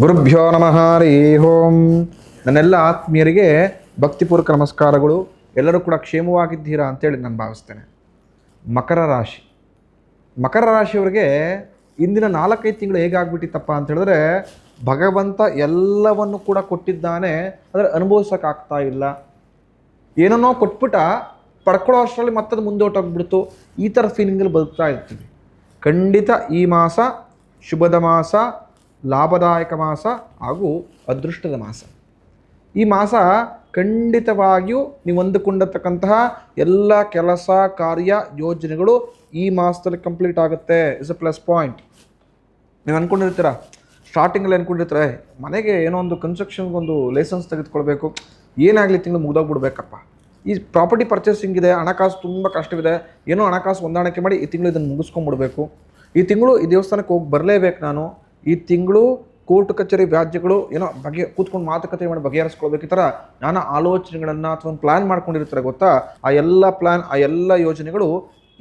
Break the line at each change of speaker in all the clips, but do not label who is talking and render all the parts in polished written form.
ಗುರುಭ್ಯೋ ನಮಃ ಹರಿ ಓಂ. ನನ್ನೆಲ್ಲ ಆತ್ಮೀಯರಿಗೆ ಭಕ್ತಿಪೂರ್ವಕ ನಮಸ್ಕಾರಗಳು. ಎಲ್ಲರೂ ಕೂಡ ಕ್ಷೇಮವಾಗಿದ್ದೀರಾ ಅಂತೇಳಿ ನಾನು ಭಾವಿಸ್ತೇನೆ. ಮಕರ ರಾಶಿ, ಮಕರ ರಾಶಿಯವರಿಗೆ ಇಂದಿನ 4-5 ತಿಂಗಳು ಹೇಗಾಗ್ಬಿಟ್ಟಿತ್ತಪ್ಪ ಅಂತ ಹೇಳಿದ್ರೆ, ಭಗವಂತ ಎಲ್ಲವನ್ನು ಕೂಡ ಕೊಟ್ಟಿದ್ದಾನೆ, ಆದರೆ ಅನುಭವಿಸೋಕ್ಕಾಗ್ತಾ ಇಲ್ಲ. ಏನನ್ನೋ ಕೊಟ್ಬಿಟ್ಟ, ಪಡ್ಕೊಳ್ಳೋ ಅಷ್ಟರಲ್ಲಿ ಮತ್ತದು ಮುಂದೆ ಹೊಟ್ಟೋಗ್ಬಿಡ್ತು. ಈ ಥರ ಫೀಲಿಂಗಲ್ಲಿ ಬದುಕ್ತಾ ಇರ್ತೀವಿ. ಖಂಡಿತ ಈ ಮಾಸ ಶುಭದ ಮಾಸ, ಲಾಭದಾಯಕ ಮಾಸ ಹಾಗೂ ಅದೃಷ್ಟದ ಮಾಸ. ಈ ಮಾಸ ಖಂಡಿತವಾಗಿಯೂ ನೀವು ಅಂದುಕೊಂಡಿರ್ತಕ್ಕಂತಹ ಎಲ್ಲ ಕೆಲಸ ಕಾರ್ಯ ಯೋಜನೆಗಳು ಈ ಮಾಸದಲ್ಲಿ ಕಂಪ್ಲೀಟ್ ಆಗುತ್ತೆ. Is a plus point. ನೀವು ಅಂದ್ಕೊಂಡಿರ್ತೀರ, ಸ್ಟಾರ್ಟಿಂಗಲ್ಲಿ ಅಂದ್ಕೊಂಡಿರ್ತಾರೆ, ಮನೆಗೆ ಏನೋ ಒಂದು ಕನ್ಸ್ಟ್ರಕ್ಷನ್ಗೊಂದು ಲೈಸೆನ್ಸ್ ತೆಗೆದುಕೊಳ್ಬೇಕು, ಏನಾಗಲಿ ತಿಂಗಳು ಮುಗ್ದೋಗ್ಬಿಡ್ಬೇಕಪ್ಪ, ಈ ಪ್ರಾಪರ್ಟಿ ಪರ್ಚೇಸಿಂಗ್ ಇದೆ, ಹಣಕಾಸು ತುಂಬ ಕಷ್ಟವಿದೆ, ಏನೋ ಹಣಕಾಸು ಹೊಂದಾಣಿಕೆ ಮಾಡಿ ಈ ತಿಂಗಳು ಇದನ್ನು ಮುಗಿಸ್ಕೊಂಡ್ಬಿಡ್ಬೇಕು, ಈ ತಿಂಗಳು ಈ ದೇವಸ್ಥಾನಕ್ಕೆ ಹೋಗಿ ಬರಲೇಬೇಕು ನಾನು, ಈ ತಿಂಗಳು ಕೋರ್ಟ್ ಕಚೇರಿ ವ್ಯಾಜ್ಯಗಳು ಏನೋ ಕೂತ್ಕೊಂಡು ಮಾತುಕತೆ ಮಾಡಿ ಬಗೆಹರಿಸ್ಕೊಳ್ಬೇಕು, ಈ ಥರ ನಾನಾ ಆಲೋಚನೆಗಳನ್ನು ಅಥವಾ ಒಂದು ಪ್ಲ್ಯಾನ್ ಮಾಡ್ಕೊಂಡಿರ್ತಾರೆ ಗೊತ್ತಾ. ಆ ಎಲ್ಲ ಪ್ಲ್ಯಾನ್, ಆ ಎಲ್ಲ ಯೋಜನೆಗಳು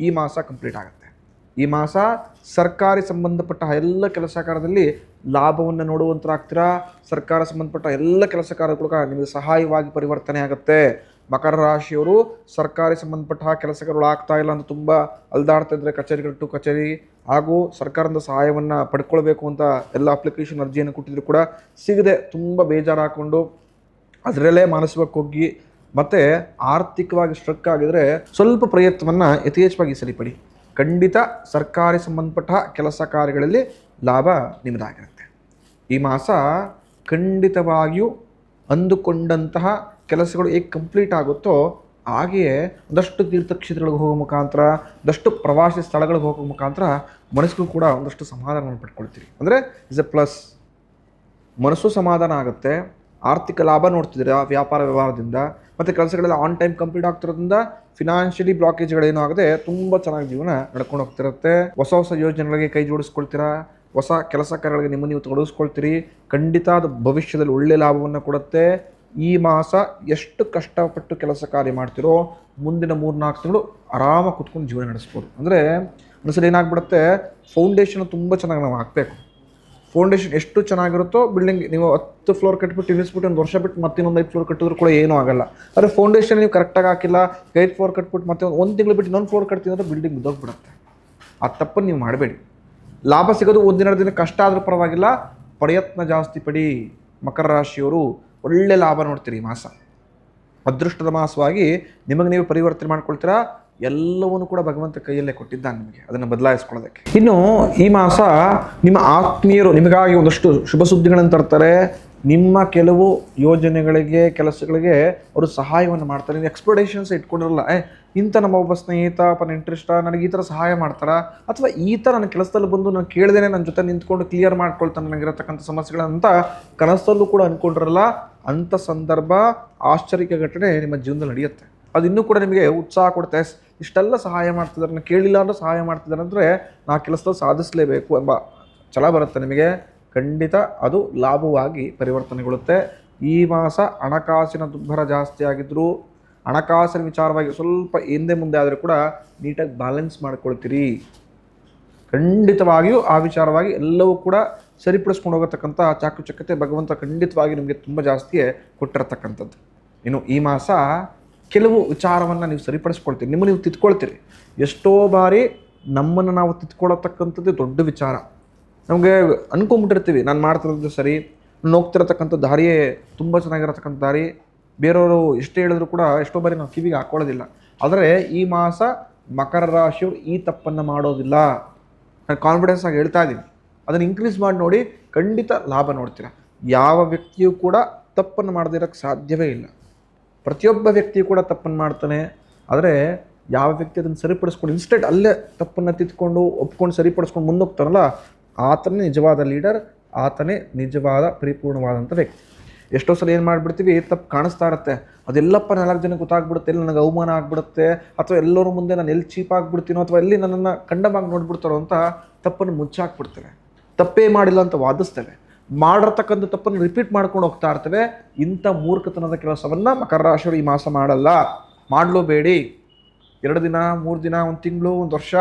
ಈ ಮಾಸ ಕಂಪ್ಲೀಟ್ ಆಗುತ್ತೆ. ಈ ಮಾಸ ಸರ್ಕಾರಿ ಸಂಬಂಧಪಟ್ಟ ಎಲ್ಲ ಕೆಲಸ ಕಾರ್ಯದಲ್ಲಿ ಲಾಭವನ್ನು ನೋಡುವಂತರಾಗ್ತೀರಾ. ಸರ್ಕಾರ ಸಂಬಂಧಪಟ್ಟ ಎಲ್ಲ ಕೆಲಸ ಕಾರ್ಯಗಳು ನಿಮಗೆ ಸಹಾಯವಾಗಿ ಪರಿವರ್ತನೆ ಆಗುತ್ತೆ. ಮಕರ ರಾಶಿಯವರು ಸರ್ಕಾರಿ ಸಂಬಂಧಪಟ್ಟ ಕೆಲಸಗಳು ಆಗ್ತಾ ಇಲ್ಲ ಅಂತ ತುಂಬ ಅಲ್ದಾಡ್ತಾ ಇದ್ದರೆ ಕಚೇರಿಗಳು ಟು ಕಚೇರಿ ಹಾಗೂ ಸರ್ಕಾರದ ಸಹಾಯವನ್ನು ಪಡ್ಕೊಳ್ಬೇಕು ಅಂತ ಎಲ್ಲ ಅಪ್ಲಿಕೇಶನ್ ಅರ್ಜಿಯನ್ನು ಕೊಟ್ಟಿದ್ರು ಕೂಡ ಸಿಗದೆ ತುಂಬ ಬೇಜಾರು ಹಾಕ್ಕೊಂಡು ಅದರಲ್ಲೇ ಮಾನಸಿಕವಾಗಿ ಹೋಗಿ ಮತ್ತು ಆರ್ಥಿಕವಾಗಿ ಸ್ಟ್ರಕ್ ಆಗಿದರೆ ಸ್ವಲ್ಪ ಪ್ರಯತ್ನವನ್ನು ಯಥೇಚ್ಛವಾಗಿ ಸರಿಪಡಿ. ಖಂಡಿತ ಸರ್ಕಾರಿ ಸಂಬಂಧಪಟ್ಟ ಕೆಲಸ ಕಾರ್ಯಗಳಲ್ಲಿ ಲಾಭ ನಿಮ್ಮದಾಗಿರುತ್ತೆ. ಈ ಮಾಸ ಖಂಡಿತವಾಗಿಯೂ ಅಂದುಕೊಂಡಂತಹ ಕೆಲಸಗಳು ಹೇಗೆ ಕಂಪ್ಲೀಟ್ ಆಗುತ್ತೋ ಹಾಗೆಯೇ ಒಂದಷ್ಟು ತೀರ್ಥಕ್ಷೇತ್ರಗಳಿಗೆ ಹೋಗೋ ಮುಖಾಂತರ, ಒಂದಷ್ಟು ಪ್ರವಾಸಿ ಸ್ಥಳಗಳಿಗೆ ಹೋಗೋ ಮುಖಾಂತರ ಮನಸ್ಸಿಗೂ ಕೂಡ ಒಂದಷ್ಟು ಸಮಾಧಾನವನ್ನು ಪಡ್ಕೊಳ್ತೀರಿ. ಅಂದರೆ ಇಸ್ ಎ ಪ್ಲಸ್. ಮನಸ್ಸು ಸಮಾಧಾನ ಆಗುತ್ತೆ, ಆರ್ಥಿಕ ಲಾಭ ನೋಡ್ತಿದ್ದೀರಾ ವ್ಯಾಪಾರ ವ್ಯವಹಾರದಿಂದ, ಮತ್ತು ಕೆಲಸಗಳೆಲ್ಲ ಆನ್ ಟೈಮ್ ಕಂಪ್ಲೀಟ್ ಆಗ್ತಿರೋದ್ರಿಂದ ಫಿನಾನ್ಷಿಯಲಿ ಬ್ಲಾಕೇಜ್ಗಳೇನೂ ಆಗದೆ ತುಂಬ ಚೆನ್ನಾಗಿ ಜೀವನ ನಡ್ಕೊಂಡು ಹೋಗ್ತಿರುತ್ತೆ. ಹೊಸ ಹೊಸ ಯೋಜನೆಗಳಿಗೆ ಕೈ ಜೋಡಿಸ್ಕೊಳ್ತೀರಾ, ಹೊಸ ಕೆಲಸ ಕಾರ್ಯಗಳಿಗೆ ನಿಮ್ಮ ನೀವು ತೊಡಗಿಸ್ಕೊಳ್ತೀರಿ. ಖಂಡಿತ ಅದು ಭವಿಷ್ಯದಲ್ಲಿ ಒಳ್ಳೆಯ ಲಾಭವನ್ನು ಕೊಡುತ್ತೆ. ಈ ಮಾಸ ಎಷ್ಟು ಕಷ್ಟಪಟ್ಟು ಕೆಲಸ ಕಾರ್ಯ ಮಾಡ್ತಿರೋ ಮುಂದಿನ 3-4 ತಿಂಗಳು ಆರಾಮಾಗಿ ಕುತ್ಕೊಂಡು ಜೀವನ ನಡೆಸ್ಬೋದು. ಅಂದರೆ ಒಂದ್ಸಲ ಏನಾಗ್ಬಿಡುತ್ತೆ, ಫೌಂಡೇಶನ್ ತುಂಬ ಚೆನ್ನಾಗಿ ನಾವು ಹಾಕಬೇಕು. ಫೌಂಡೇಶನ್ ಎಷ್ಟು ಚೆನ್ನಾಗಿರುತ್ತೋ ಬಿಲ್ಡಿಂಗ್ ನೀವು 10 ಫ್ಲೋರ್ ಕಟ್ಬಿಟ್ಟು ನಿಲ್ಲಿಸ್ಬಿಟ್ಟು 1 ವರ್ಷ ಬಿಟ್ಟು ಮತ್ತೆ ಇನ್ನೊಂದು 5 ಫ್ಲೋರ್ ಕಟ್ಟಿದ್ರು ಕೂಡ ಏನೂ ಆಗಲ್ಲ. ಆದರೆ ಫೌಂಡೇಶನ್ ನೀವು ಕರೆಕ್ಟಾಗಿ ಹಾಕಿಲ್ಲ, 5 ಫ್ಲೋರ್ ಕಟ್ಬಿಟ್ಟು ಮತ್ತೆ 1 ತಿಂಗಳು ಬಿಟ್ಟು ಇನ್ನೊಂದು ಫ್ಲೋರ್ ಕಟ್ತೀನಿ ಅಂದರೆ ಬಿಲ್ಡಿಂಗ್ ಬಿದ್ದೋಗ್ಬಿಡುತ್ತೆ. ಆ ತಪ್ಪನ್ನು ನೀವು ಮಾಡಬೇಡಿ. ಲಾಭ ಸಿಗೋದು 1-2 ದಿನ ಕಷ್ಟ ಆದರೂ ಪರವಾಗಿಲ್ಲ, ಪ್ರಯತ್ನ ಜಾಸ್ತಿ ಪಡಿ. ಮಕರ ರಾಶಿಯವರು ಒಳ್ಳೆ ಲಾಭ ನೋಡ್ತೀರಿ. ಈ ಮಾಸ ಅದೃಷ್ಟದ ಮಾಸವಾಗಿ ನಿಮಗೆ ನೀವು ಪರಿವರ್ತನೆ ಮಾಡ್ಕೊಳ್ತೀರಾ. ಎಲ್ಲವನ್ನೂ ಕೂಡ ಭಗವಂತ ಕೈಯಲ್ಲೇ ಕೊಟ್ಟಿದ್ದಾನೆ ನಿಮಗೆ, ಅದನ್ನು ಬದಲಾಯಿಸ್ಕೊಳ್ಳೋದಕ್ಕೆ. ಇನ್ನು ಈ ಮಾಸ ನಿಮ್ಮ ಆತ್ಮೀಯರು ನಿಮಗಾಗಿ ಒಂದಷ್ಟು ಶುಭ ಸುದ್ದಿಗಳನ್ನು ತರ್ತಾರೆ. ನಿಮ್ಮ ಕೆಲವು ಯೋಜನೆಗಳಿಗೆ ಕೆಲಸಗಳಿಗೆ ಅವರು ಸಹಾಯವನ್ನು ಮಾಡ್ತಾರೆ. ನೀವು ಎಕ್ಸ್ಪೆಕ್ಟೇಷನ್ಸ್ ಇಟ್ಕೊಂಡಿರಲ್ಲ, ಇಂಥ ನಮ್ಮ ಒಬ್ಬ ಸ್ನೇಹಿತ ನೆಂಟರಿಷ್ಟ ನನಗೆ ಈ ಥರ ಸಹಾಯ ಮಾಡ್ತಾರ, ಅಥವಾ ಈ ಥರ ನನ್ನ ಕೆಲಸದಲ್ಲಿ ಬಂದು ನಾನು ಕೇಳ್ದೇನೆ ನನ್ನ ಜೊತೆ ನಿಂತ್ಕೊಂಡು ಕ್ಲಿಯರ್ ಮಾಡ್ಕೊಳ್ತಾನೆ ನನಗಿರತಕ್ಕಂಥ ಸಮಸ್ಯೆಗಳಂತ ಕನಸಲ್ಲೂ ಕೂಡ ಅಂದ್ಕೊಂಡಿರಲ್ಲ. ಅಂಥ ಸಂದರ್ಭ, ಆಶ್ಚರ್ಯಕ ಘಟನೆ ನಿಮ್ಮ ಜೀವನದಲ್ಲಿ ನಡೆಯುತ್ತೆ. ಅದು ಇನ್ನೂ ಕೂಡ ನಿಮಗೆ ಉತ್ಸಾಹ ಕೊಡುತ್ತೆ. ಇಷ್ಟೆಲ್ಲ ಸಹಾಯ ಮಾಡ್ತಿದ್ದಾರೆ, ನಾನು ಕೇಳಿಲ್ಲ ಅಂದ್ರೆ ಸಹಾಯ ಮಾಡ್ತಿದ್ದಾರೆ ಅಂದರೆ ನಾ ಕೆಲಸದಲ್ಲಿ ಸಾಧಿಸಲೇಬೇಕು ಎಂಬ ಛಲ ಬರುತ್ತೆ ನಿಮಗೆ. ಖಂಡಿತ ಅದು ಲಾಭವಾಗಿ ಪರಿವರ್ತನೆಗೊಳ್ಳುತ್ತೆ. ಈ ಮಾಸ ಹಣಕಾಸಿನ ದುರ್ಭರ ಜಾಸ್ತಿ ಆಗಿದ್ದರೂ, ಹಣಕಾಸಿನ ವಿಚಾರವಾಗಿ ಸ್ವಲ್ಪ ಹಿಂದೆ ಮುಂದೆ ಆದರೂ ಕೂಡ ನೀಟಾಗಿ ಬ್ಯಾಲೆನ್ಸ್ ಮಾಡ್ಕೊಳ್ತೀರಿ. ಖಂಡಿತವಾಗಿಯೂ ಆ ವಿಚಾರವಾಗಿ ಎಲ್ಲವೂ ಕೂಡ ಸರಿಪಡಿಸ್ಕೊಂಡು ಹೋಗತಕ್ಕಂಥ ಚಾಕುಚಕ್ಯತೆ ಭಗವಂತ ಖಂಡಿತವಾಗಿ ನಿಮಗೆ ತುಂಬ ಜಾಸ್ತಿಯೇ ಕೊಟ್ಟಿರತಕ್ಕಂಥದ್ದು. ಇನ್ನು ಈ ಮಾಸ ಕೆಲವು ವಿಚಾರವನ್ನು ನೀವು ಸರಿಪಡಿಸ್ಕೊಳ್ತೀರಿ, ನಿಮ್ಮ ನೀವು ತಿದ್ಕೊಳ್ತೀರಿ. ಎಷ್ಟೋ ಬಾರಿ ನಮ್ಮನ್ನು ನಾವು ತಿದ್ಕೊಳ್ಳತಕ್ಕಂಥದ್ದೇ ದೊಡ್ಡ ವಿಚಾರ. ನಮಗೆ ಅನ್ಕೊಂಬಿಟ್ಟಿರ್ತೀವಿ, ನಾನು ಮಾಡ್ತಿರೋದು ಸರಿ, ನಾನು ಹೋಗ್ತಿರತಕ್ಕಂಥ ದಾರಿಯೇ ತುಂಬ ಚೆನ್ನಾಗಿರತಕ್ಕಂಥ ದಾರಿ, ಬೇರೆಯವರು ಎಷ್ಟೇ ಹೇಳಿದ್ರು ಕೂಡ ಎಷ್ಟೋ ಬಾರಿ ನಾವು ಕಿವಿಗೆ ಹಾಕ್ಕೊಳ್ಳೋದಿಲ್ಲ. ಆದರೆ ಈ ಮಾಸ ಮಕರ ರಾಶಿಯವರು ಈ ತಪ್ಪನ್ನು ಮಾಡೋದಿಲ್ಲ. ನಾನು ಕಾನ್ಫಿಡೆನ್ಸ್ ಆಗಿ ಹೇಳ್ತಾ ಇದ್ದೀನಿ. ಅದನ್ನು ಇನ್ಕ್ರೀಸ್ ಮಾಡಿ ನೋಡಿ, ಖಂಡಿತ ಲಾಭ ನೋಡ್ತೀರ. ಯಾವ ವ್ಯಕ್ತಿಯೂ ಕೂಡ ತಪ್ಪನ್ನು ಮಾಡದಿರೋಕ್ಕೆ ಸಾಧ್ಯವೇ ಇಲ್ಲ. ಪ್ರತಿಯೊಬ್ಬ ವ್ಯಕ್ತಿಯು ಕೂಡ ತಪ್ಪನ್ನು ಮಾಡ್ತಾನೆ. ಆದರೆ ಯಾವ ವ್ಯಕ್ತಿ ಅದನ್ನು ಸರಿಪಡಿಸ್ಕೊಂಡು ಇನ್ಸ್ಟೆಂಟ್ ಅಲ್ಲೇ ತಪ್ಪನ್ನು ತಿದ್ಕೊಂಡು ಒಪ್ಕೊಂಡು ಸರಿಪಡಿಸ್ಕೊಂಡು ಮುಂದೋಗ್ತಾರಲ್ಲ, ಆತನೇ ನಿಜವಾದ ಲೀಡರ್, ಆತನೇ ನಿಜವಾದ ಪರಿಪೂರ್ಣವಾದಂಥ ವ್ಯಕ್ತಿ. ಎಷ್ಟೋ ಸಲ ಏನು ಮಾಡಿಬಿಡ್ತೀವಿ, ತಪ್ಪು ಕಾಣಿಸ್ತಾ ಇರುತ್ತೆ, ಅದೆಲ್ಲಪ್ಪ 4 ಜನಕ್ಕೆ ಗೊತ್ತಾಗ್ಬಿಡುತ್ತೆ, ಎಲ್ಲಿ ನನಗೆ ಅವಮಾನ ಆಗಿಬಿಡುತ್ತೆ, ಅಥವಾ ಎಲ್ಲರ ಮುಂದೆ ನಾನು ಎಲ್ಲಿ ಚೀಪ್ ಆಗಿಬಿಡ್ತೀನೋ, ಅಥವಾ ಎಲ್ಲಿ ನನ್ನನ್ನು ಕಂಡಮಾಗಿ ನೋಡ್ಬಿಡ್ತಾರೋ ಅಂತ ತಪ್ಪನ್ನು ಮುಚ್ಚಾಕ್ಬಿಡ್ತೇವೆ. ತಪ್ಪೇ ಮಾಡಿಲ್ಲ ಅಂತ ವಾದಿಸ್ತೇವೆ. ಮಾಡಿರ್ತಕ್ಕಂಥ ತಪ್ಪನ್ನು ರಿಪೀಟ್ ಮಾಡ್ಕೊಂಡು ಹೋಗ್ತಾ ಇರ್ತೇವೆ. ಇಂಥ ಮೂರ್ಖತನದ ಕೆಲಸವನ್ನು ಮಕರ ರಾಶಿಯವರು ಈ ಮಾಸ ಮಾಡಲ್ಲ, ಮಾಡಲೂಬೇಡಿ. 2 ದಿನ 3 ದಿನ 1 ತಿಂಗಳು 1 ವರ್ಷ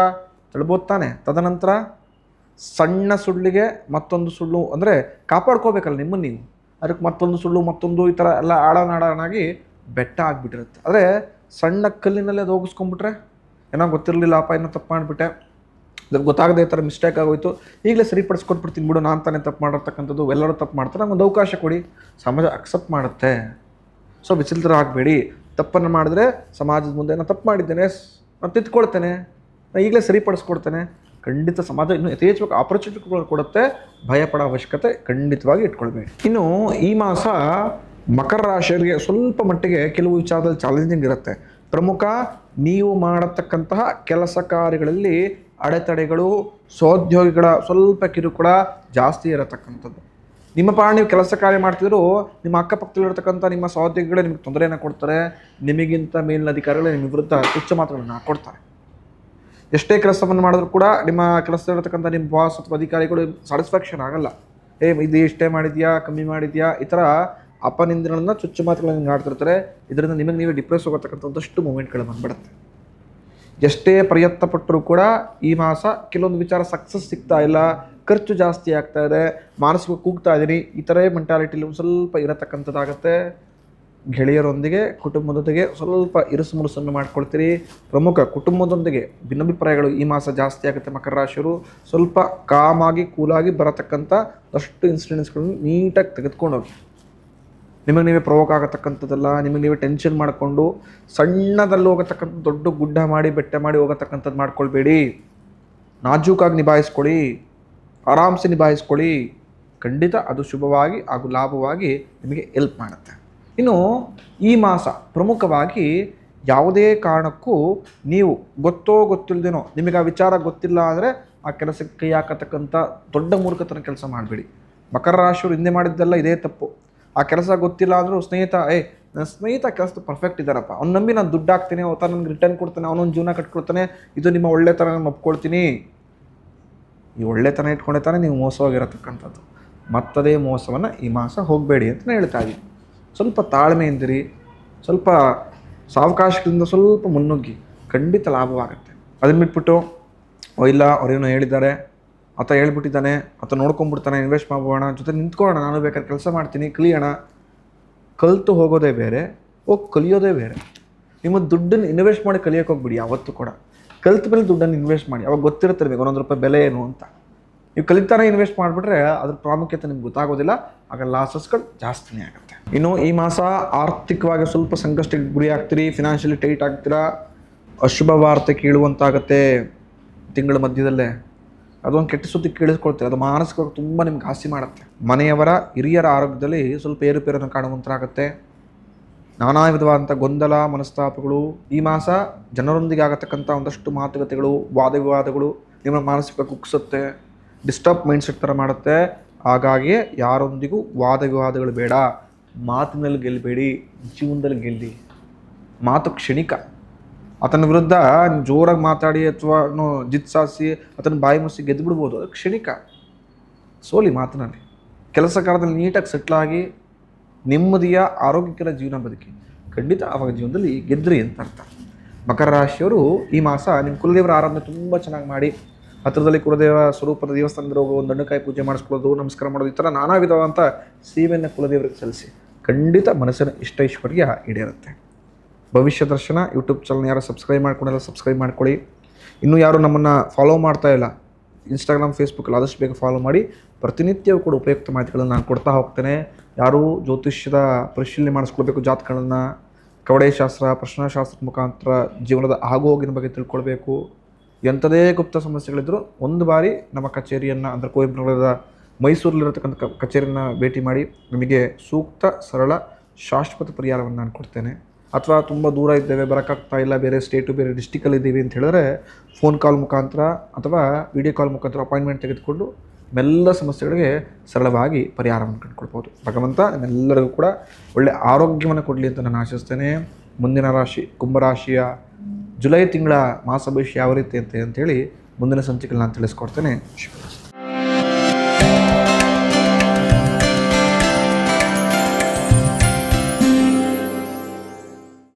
ತಳ್ಬೋದು ತಾನೆ. ತದನಂತರ ಸಣ್ಣ ಸುಳ್ಳಿಗೆ ಮತ್ತೊಂದು ಸುಳ್ಳು ಅಂದರೆ ಕಾಪಾಡ್ಕೋಬೇಕಲ್ಲ ನಿಮ್ಮನ್ನು ನೀವು, ಅದಕ್ಕೆ ಮತ್ತೊಂದು ಸುಳ್ಳು ಮತ್ತೊಂದು ಈ ಥರ ಎಲ್ಲ ಆಡನಾಡನಾಗಿ ಬೆಟ್ಟ ಆಗಿಬಿಟ್ಟಿರುತ್ತೆ. ಆದರೆ ಸಣ್ಣ ಕಲ್ಲಿನಲ್ಲೇ ಅದು ಹೋಗಿಸ್ಕೊಂಡ್ಬಿಟ್ರೆ ಏನೋ ಗೊತ್ತಿರಲಿಲ್ಲಪ್ಪ, ಏನೋ ತಪ್ಪು ಮಾಡಿಬಿಟ್ಟೆ, ಅದು ಗೊತ್ತಾಗದೆ ಈ ಥರ ಮಿಸ್ಟೇಕ್ ಆಗೋಯ್ತು, ಈಗಲೇ ಸರಿಪಡಿಸ್ಕೊಟ್ಬಿಡ್ತೀನಿ ಬಿಡು, ನಾನು ತಾನೇ ತಪ್ಪು ಮಾಡಿರ್ತಕ್ಕಂಥದ್ದು, ಎಲ್ಲರೂ ತಪ್ಪು ಮಾಡ್ತಾರೆ, ನಮ್ಗೊಂದು ಅವಕಾಶ ಕೊಡಿ, ಸಮಾಜ ಅಕ್ಸೆಪ್ಟ್ ಮಾಡುತ್ತೆ. ಸೊ ವಿಚಲಿತರ ಆಗಬೇಡಿ. ತಪ್ಪನ್ನು ಮಾಡಿದ್ರೆ ಸಮಾಜದ ಮುಂದೆ ನಾನು ತಪ್ಪು ಮಾಡಿದ್ದೇನೆ, ನಾನು ತಿದ್ಕೊಳ್ತೇನೆ, ನಾನು ಈಗಲೇ ಸರಿಪಡಿಸ್ಕೊಡ್ತೇನೆ, ಖಂಡಿತ ಸಮಾಜ ಇನ್ನೂ ಯಥೇಚ್ಛವಾಗಿ ಆಪರ್ಚುನಿಟಿಗಳು ಕೊಡುತ್ತೆ. ಭಯಪಡೋ ಅವಶ್ಯಕತೆ ಖಂಡಿತವಾಗಿ ಇಟ್ಕೊಳ್ಬೇಡಿ. ಇನ್ನು ಈ ಮಾಸ ಮಕರ ರಾಶಿಯವರಿಗೆ ಸ್ವಲ್ಪ ಮಟ್ಟಿಗೆ ಕೆಲವು ವಿಚಾರದಲ್ಲಿ ಚಾಲೆಂಜಿಂಗ್ ಇರುತ್ತೆ. ಪ್ರಮುಖ, ನೀವು ಮಾಡತಕ್ಕಂತಹ ಕೆಲಸ ಕಾರ್ಯಗಳಲ್ಲಿ ಅಡೆತಡೆಗಳು, ಸಹೋದ್ಯೋಗಿಗಳ ಸ್ವಲ್ಪ ಕಿರುಕುಳ ಜಾಸ್ತಿ ಇರತಕ್ಕಂಥದ್ದು. ನಿಮ್ಮ ಪಾಡ ನೀವು ಕೆಲಸ ಕಾರ್ಯ ಮಾಡ್ತಿದ್ರು, ನಿಮ್ಮ ಅಕ್ಕಪಕ್ಕದಲ್ಲಿರ್ತಕ್ಕಂಥ ನಿಮ್ಮ ಸಹೋದ್ಯೋಗಿಗಳೇ ನಿಮಗೆ ತೊಂದರೆಯನ್ನು ಕೊಡ್ತಾರೆ, ನಿಮಗಿಂತ ಮೇಲಿನ ಅಧಿಕಾರಿಗಳೇ ನಿಮ್ಮ ವಿರುದ್ಧ ತುಚ್ಛ ಮಾತುಗಳನ್ನು ಹಾಕ್ಕೊಡ್ತಾರೆ. ಎಷ್ಟೇ ಕೆಲಸವನ್ನು ಮಾಡಿದ್ರು ಕೂಡ ನಿಮ್ಮ ಕೆಲಸದಲ್ಲಿರ್ತಕ್ಕಂಥ ನಿಮ್ಮ ಬಾಸ್ ಅಥವಾ ಅಧಿಕಾರಿಗಳು ಸ್ಯಾಟಿಸ್ಫ್ಯಾಕ್ಷನ್ ಆಗಲ್ಲ. ಇದು ಇಷ್ಟೇ ಮಾಡಿದ್ಯಾ, ಕಮ್ಮಿ ಮಾಡಿದ್ಯಾ, ಈ ಥರ ಅಪನಿಂದಗಳನ್ನು ಚುಚ್ಚು ಮಾತುಗಳನ್ನು ಆಡ್ತಿರ್ತಾರೆ. ಇದರಿಂದ ನಿಮಗೆ ನೀವೇ ಡಿಪ್ರೆಸ್ ಹೋಗತಕ್ಕಂಥದ್ದಷ್ಟು ಮೂಮೆಂಟ್ಗಳು ಬಂದ್ಬಿಡುತ್ತೆ. ಎಷ್ಟೇ ಪ್ರಯತ್ನ ಪಟ್ಟರೂ ಕೂಡ ಈ ಮಾಸ ಕೆಲವೊಂದು ವಿಚಾರ ಸಕ್ಸಸ್ ಸಿಗ್ತಾ ಇಲ್ಲ, ಖರ್ಚು ಜಾಸ್ತಿ ಆಗ್ತಾ ಇದೆ, ಮಾನಸಿಕ ಕೂಗ್ತಾ ಇದ್ದೀನಿ, ಈ ಥರ ಮೆಂಟಾಲಿಟಿಲಿ ಒಂದು ಸ್ವಲ್ಪ ಇರತಕ್ಕಂಥದ್ದಾಗತ್ತೆ. ಗೆಳೆಯರೊಂದಿಗೆ ಕುಟುಂಬದೊಂದಿಗೆ ಸ್ವಲ್ಪ ಇರುಸು ಮುರುಸನ್ನು ಮಾಡ್ಕೊಳ್ತೀರಿ. ಪ್ರಮುಖ, ಕುಟುಂಬದೊಂದಿಗೆ ಭಿನ್ನಾಭಿಪ್ರಾಯಗಳು ಈ ಮಾಸ ಜಾಸ್ತಿ ಆಗುತ್ತೆ. ಮಕರ ರಾಶಿಯವರು ಸ್ವಲ್ಪ ಕಾಮಾಗಿ ಕೂಲಾಗಿ ಬರತಕ್ಕಂಥ ಅಷ್ಟು ಇನ್ಸಿಡೆಂಟ್ಸ್ಗಳನ್ನು ನೀಟಾಗಿ ತೆಗೆದುಕೊಂಡು ಹೋಗಿ. ನಿಮಗೆ ನೀವೇ ಪ್ರವೋಕ್ ಆಗತಕ್ಕಂಥದ್ದಲ್ಲ, ನಿಮಗೆ ನೀವೇ ಟೆನ್ಷನ್ ಮಾಡಿಕೊಂಡು ಸಣ್ಣದಲ್ಲಿ ಹೋಗತಕ್ಕಂಥ ದೊಡ್ಡ ಗುಡ್ಡ ಮಾಡಿ ಬೆಟ್ಟ ಮಾಡಿ ಹೋಗತಕ್ಕಂಥದ್ದು ಮಾಡ್ಕೊಳ್ಬೇಡಿ. ನಾಜೂಕಾಗಿ ನಿಭಾಯಿಸ್ಕೊಳ್ಳಿ, ಆರಾಮ್ಸೆ ನಿಭಾಯಿಸ್ಕೊಳ್ಳಿ. ಖಂಡಿತ ಅದು ಶುಭವಾಗಿ ಹಾಗೂ ಲಾಭವಾಗಿ ನಿಮಗೆ ಹೆಲ್ಪ್ ಮಾಡುತ್ತೆ. ಇನ್ನು ಈ ಮಾಸ ಪ್ರಮುಖವಾಗಿ ಯಾವುದೇ ಕಾರಣಕ್ಕೂ ನೀವು ಗೊತ್ತೋ ಗೊತ್ತಿಲ್ಲದೇನೋ ನಿಮಗೆ ಆ ವಿಚಾರ ಗೊತ್ತಿಲ್ಲ ಅಂದರೆ ಆ ಕೆಲಸಕ್ಕೆ ಕೈ ಹಾಕತಕ್ಕಂಥ ದೊಡ್ಡ ಮೂರ್ಖತನ ಕೆಲಸ ಮಾಡಬೇಡಿ. ಮಕರ ರಾಶಿಯವರು ಹಿಂದೆ ಮಾಡಿದ್ದೆಲ್ಲ ಇದೇ ತಪ್ಪು. ಆ ಕೆಲಸ ಗೊತ್ತಿಲ್ಲ ಅಂದರೂ ನನ್ನ ಸ್ನೇಹಿತ ಕೆಲಸದ ಪರ್ಫೆಕ್ಟ್ ಇದ್ದಾರಪ್ಪ, ಅವ್ನು ನಂಬಿ ನಾನು ದುಡ್ಡು ಹಾಕ್ತೀನಿ, ಅವತ್ತ ನನಗೆ ರಿಟರ್ನ್ ಕೊಡ್ತಾನೆ, ಅವನೊಂದು ಜೀವನ ಕಟ್ಕೊಡ್ತಾನೆ, ಇದು ನಿಮ್ಮ ಒಳ್ಳೆತನ ನಾನು ಒಪ್ಕೊಳ್ತೀನಿ. ಈ ಒಳ್ಳೆತನ ಇಟ್ಕೊಂಡೆ ತಾನೇ ನೀವು ಮೋಸವಾಗಿರತಕ್ಕಂಥದ್ದು. ಮತ್ತದೇ ಮೋಸವನ್ನು ಈ ಮಾಸ ಹೋಗಬೇಡಿ ಅಂತ ಹೇಳ್ತಾ ಇದ್ದೀನಿ. ಸ್ವಲ್ಪ ತಾಳ್ಮೆಯಿಂದಿರಿ, ಸ್ವಲ್ಪ ಸಾವಕಾಶದಿಂದ ಸ್ವಲ್ಪ ಮುನ್ನುಗ್ಗಿ, ಖಂಡಿತ ಲಾಭವಾಗುತ್ತೆ. ಅದನ್ನು ಬಿಟ್ಬಿಟ್ಟು ಇಲ್ಲ ಅವ್ರೇನೋ ಹೇಳಿದ್ದಾರೆ, ಆತ ಹೇಳ್ಬಿಟ್ಟಿದ್ದಾನೆ, ಆತ ನೋಡ್ಕೊಂಡ್ಬಿಡ್ತಾನೆ, ಇನ್ವೆಸ್ಟ್ ಮಾಡೋಣ, ಜೊತೆ ನಿಂತ್ಕೊಳ್ಳೋಣ, ನಾನು ಬೇಕಾದ್ರೆ ಕೆಲಸ ಮಾಡ್ತೀನಿ, ಕಲಿಯೋಣ. ಕಲಿತು ಹೋಗೋದೇ ಬೇರೆ, ಹೋಗಿ ಕಲಿಯೋದೇ ಬೇರೆ. ನಿಮ್ಮ ದುಡ್ಡನ್ನು ಇನ್ವೆಸ್ಟ್ ಮಾಡಿ ಕಲಿಯೋಕೆ ಹೋಗ್ಬಿಡಿ ಯಾವತ್ತೂ ಕೂಡ. ಕಲಿತ ಮೇಲೆ ದುಡ್ಡನ್ನು ಇನ್ವೆಸ್ಟ್ ಮಾಡಿ, ಅವಾಗ ಗೊತ್ತಿರ್ತಿರ್ಬೇಕು ಒಂದೊಂದು ರೂಪಾಯಿ ಬೆಲೆ ಏನು ಅಂತ. ನೀವು ಕಲಿತಾನೆ ಇನ್ವೆಸ್ಟ್ ಮಾಡಿಬಿಟ್ರೆ ಅದ್ರ ಪ್ರಾಮುಖ್ಯತೆ ನಿಮ್ಗೆ ಗೊತ್ತಾಗೋದಿಲ್ಲ, ಆಗ ಲಾಸಸ್ಗಳು ಜಾಸ್ತಿನೇ ಆಗುತ್ತೆ. ಇನ್ನು ಈ ಮಾಸ ಆರ್ಥಿಕವಾಗಿ ಸ್ವಲ್ಪ ಸಂಕಷ್ಟಕ್ಕೆ ಗುರಿ ಆಗ್ತೀರಿ, ಫಿನಾನ್ಷಿಯಲಿ ಟೈಟ್ ಆಗ್ತೀರಾ, ಅಶುಭ ವಾರ್ತೆ ಕೇಳುವಂತಾಗತ್ತೆ ತಿಂಗಳ ಮಧ್ಯದಲ್ಲೇ. ಅದೊಂದು ಕೆಟ್ಟ ಸುದ್ದಿ ಕೇಳಿಸ್ಕೊಳ್ತೀರಿ, ಅದು ಮಾನಸಿಕವಾಗಿ ತುಂಬ ನಿಮ್ಗೆ ಹಾಸಿ ಮಾಡುತ್ತೆ. ಮನೆಯವರ ಹಿರಿಯರ ಆರೋಗ್ಯದಲ್ಲಿ ಸ್ವಲ್ಪ ಏರುಪೇರನ್ನು ಕಾಣುವಂತಾಗುತ್ತೆ. ನಾನಾ ವಿಧವಾದಂಥ ಗೊಂದಲ ಮನಸ್ತಾಪಗಳು. ಈ ಮಾಸ ಜನರೊಂದಿಗೆ ಆಗತಕ್ಕಂಥ ಒಂದಷ್ಟು ಮಾತುಕತೆಗಳು, ವಾದವಿವಾದಗಳು ನಿಮ್ಮ ಮಾನಸಿಕ ಕುಗ್ಸುತ್ತೆ, ಡಿಸ್ಟರ್ಬ್ ಮೈಂಡ್ಸೆಟ್ ಥರ ಮಾಡುತ್ತೆ. ಹಾಗಾಗಿ ಯಾರೊಂದಿಗೂ ವಾದ ವಿವಾದಗಳು ಬೇಡ, ಮಾತಿನಲ್ಲಿ ಗೆಲ್ಲಬೇಡಿ, ಜೀವನದಲ್ಲಿ ಗೆಲ್ಲಿ. ಮಾತು ಕ್ಷಣಿಕ. ಆತನ ವಿರುದ್ಧ ಜೋರಾಗಿ ಮಾತಾಡಿ ಅಥವಾ ಜಿತ್ಸಾಸಿ ಆತನ ಬಾಯಿ ಮುಸಿ ಗೆದ್ದು ಬಿಡ್ಬೋದು, ಅದು ಕ್ಷಣಿಕ. ಸೋಲಿ ಮಾತಿನಲ್ಲಿ. ಕೆಲಸ ಕಾರ್ಯದಲ್ಲಿ ನೀಟಾಗಿ ಸೆಟ್ಲಾಗಿ ನೆಮ್ಮದಿಯ ಆರೋಗ್ಯಕರ ಜೀವನ ಬದುಕಿ, ಖಂಡಿತ ಆವಾಗ ಜೀವನದಲ್ಲಿ ಗೆದ್ರಿ ಅಂತ ಅರ್ಥ. ಮಕರ ರಾಶಿಯವರು ಈ ಮಾಸ ನಿಮ್ಮ ಕುಲದೇವರ ಆರಾಧನೆ ತುಂಬ ಚೆನ್ನಾಗಿ ಮಾಡಿ, ಹತ್ತಿರದಲ್ಲಿ ಕುಲದೇವ ಸ್ವರೂಪದ ದೇವಸ್ಥಾನದಲ್ಲಿ ಹೋಗೋ ಒಂದು ಹಣ್ಣುಕಾಯಿ ಪೂಜೆ ಮಾಡಿಸ್ಕೊಳ್ಳೋದು, ನಮಸ್ಕಾರ ಮಾಡೋದು, ಈ ಥರ ನಾನಾ ವಿಧವಾದಂಥ ಸೇವೆಯನ್ನು ಕುಲದೇವರಿಗೆ ಸಲ್ಲಿಸಿ, ಖಂಡಿತ ಮನಸ್ಸಿನ ಇಷ್ಟ ಐಶ್ವರ್ಯ ಈಡೇರುತ್ತೆ. ಭವಿಷ್ಯ ದರ್ಶನ ಯೂಟ್ಯೂಬ್ ಚಾನಲ್ ಯಾರು ಸಬ್ಸ್ಕ್ರೈಬ್ ಮಾಡ್ಕೊಂಡಿಲ್ಲ ಸಬ್ಸ್ಕ್ರೈಬ್ ಮಾಡ್ಕೊಳ್ಳಿ. ಇನ್ನೂ ಯಾರು ನಮ್ಮನ್ನು ಫಾಲೋ ಮಾಡ್ತಾ ಇಲ್ಲ ಇನ್ಸ್ಟಾಗ್ರಾಮ್ ಫೇಸ್ಬುಕ್ಕಲ್ಲಿ ಆದಷ್ಟು ಬೇಗ ಫಾಲೋ ಮಾಡಿ. ಪ್ರತಿನಿತ್ಯವೂ ಕೂಡ ಉಪಯುಕ್ತ ಮಾಹಿತಿಗಳನ್ನು ನಾನು ಕೊಡ್ತಾ ಹೋಗ್ತೇನೆ. ಯಾರು ಜ್ಯೋತಿಷ್ಯದ ಪರಿಶೀಲನೆ ಮಾಡಿಸ್ಕೊಳ್ಬೇಕು, ಜಾತಕಗಳನ್ನು, ಕವಡೆಶಾಸ್ತ್ರ, ಪ್ರಶ್ನಾಶಾಸ್ತ್ರದ ಮುಖಾಂತರ ಜೀವನದ ಆಗೋಗಿನ ಬಗ್ಗೆ ತಿಳ್ಕೊಳ್ಬೇಕು, ಎಂಥದೇ ಗುಪ್ತ ಸಮಸ್ಯೆಗಳಿದ್ದರೂ ಒಂದು ಬಾರಿ ನಮ್ಮ ಕಚೇರಿಯನ್ನು ಅಂದರೆ ಕುವೆಂಪುನಗರದ ಮೈಸೂರಲ್ಲಿರತಕ್ಕಂಥ ಕಚೇರಿಯನ್ನು ಭೇಟಿ ಮಾಡಿ ನಿಮಗೆ ಸೂಕ್ತ ಸರಳ ಶಾಶ್ವತ ಪರಿಹಾರವನ್ನು ನಾನು ಕೊಡ್ತೇನೆ. ಅಥವಾ ತುಂಬ ದೂರ ಇದ್ದೇವೆ, ಬರೋಕ್ಕಾಗ್ತಾ ಇಲ್ಲ, ಬೇರೆ ಸ್ಟೇಟು ಬೇರೆ ಡಿಸ್ಟಿಕಲ್ಲಿ ಇದ್ದೀವಿ ಅಂತ ಹೇಳಿದ್ರೆ ಫೋನ್ ಕಾಲ್ ಮುಖಾಂತರ ಅಥವಾ ವಿಡಿಯೋ ಕಾಲ್ ಮುಖಾಂತರ ಅಪಾಯಿಂಟ್ಮೆಂಟ್ ತೆಗೆದುಕೊಂಡು ನಿಮ್ಮೆಲ್ಲ ಸಮಸ್ಯೆಗಳಿಗೆ ಸರಳವಾಗಿ ಪರಿಹಾರವನ್ನು ಕಂಡುಕೊಳ್ಬೋದು. ಭಗವಂತ ನಿಮ್ಮೆಲ್ಲರಿಗೂ ಕೂಡ ಒಳ್ಳೆಯ ಆರೋಗ್ಯವನ್ನು ಕೊಡಲಿ ಅಂತ ನಾನು ಆಶಿಸ್ತೇನೆ. ಮುಂದಿನ ರಾಶಿ ಕುಂಭರಾಶಿಯ ಜುಲೈ ತಿಂಗಳ ಮಾಸ ಭವಿಷ್ಯ ಯಾವ ರೀತಿ ಅಂತೇಳಿ ಮುಂದಿನ ಸಂಚಿಕೆಯಲ್ಲಿ ನಾನು ತಿಳಿಸ್ಕೊಡ್ತೇನೆ. ಶುಭ